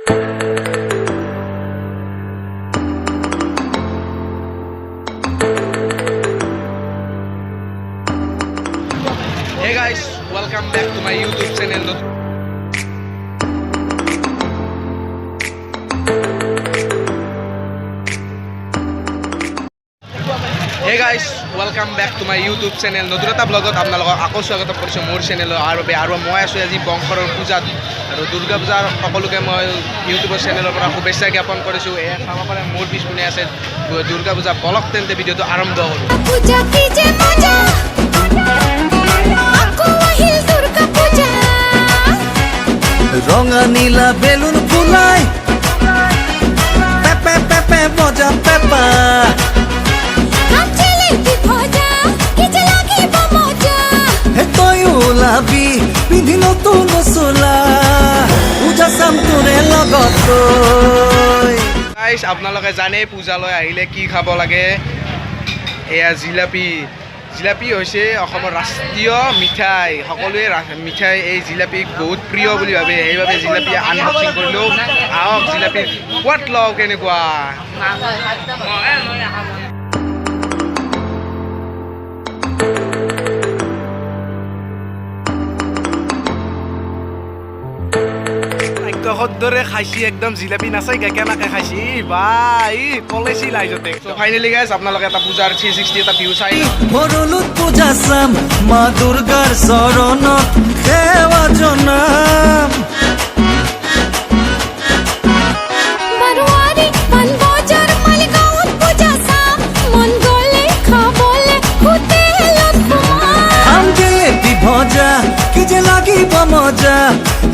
Hey guys, welcome back to my YouTube channel. Hey guys, welcome back to my YouTube channel. নতুন এটা ব্লগত আপোনালোকক আকৌ স্বাগত কৰিছোঁ মোৰ চেনেলৰ আৰু মই আছোঁ আজি বংশৰৰ পূজাত আৰু দুৰ্গা পূজাৰ সকলোকে মই ইউটিউবৰ চেনেলৰ পৰা শুভেচ্ছা জ্ঞাপন কৰিছোঁ। এয়া চাব পাৰে মোৰ পিছপিনে আছে দুৰ্গা পূজা। বলক তেন্তে ভিডিঅ'টো আৰম্ভ কৰোঁ। রঙা নীলা বেলুন ফুলাই পেপে পেপে মজা পেপা হে তই ওলাবি পিন্ধি নতুন চোলা পূজা চাম তোৰে লগত গৈ। গাইজ আপোনালোকে জানে পূজালৈ আহিলে কি খাব লাগে। এয়া জিলাপি। জিলাপি হৈছে অসমৰ ৰাষ্ট্ৰীয় মিঠাই। সকলোৱে মিঠাই এই জিলাপিক বহুত প্ৰিয় বুলি ভাবে, সেইবাবে জিলাপি আনবক্সিং কৰিলোঁ। আহক জিলাপিৰ সোৱাদ লওঁ কেনেকুৱা। সদৰে খাইছি একদম জিলাপি নাচাই কেনেকৈ খাইছি বা ই কলেছি লাইজতে। ফাইনেলি গাইজ আপোনালোকে এটা পূজাৰ 360 এটা ভিউ চাই। ভৰলুত পূজা চাম মা দুৰ্গাৰ চৰণত সেৱা জনাম। ভজা কি যে লাগিব মজা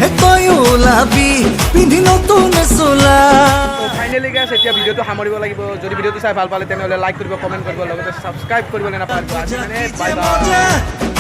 হে তই ওলাবি পিন্ধি নতুন চোলা। ফাইনেলি গাইজ এতিয়া ভিডিঅ'টো সামৰিব লাগিব। যদি ভিডিঅ'টো চাই ভাল পালে তেনেহ'লে লাইক কৰিব, কমেণ্ট কৰিব, লগতে ছাবস্ক্ৰাইব কৰিবলৈ নাপাহৰিব। Bye bye.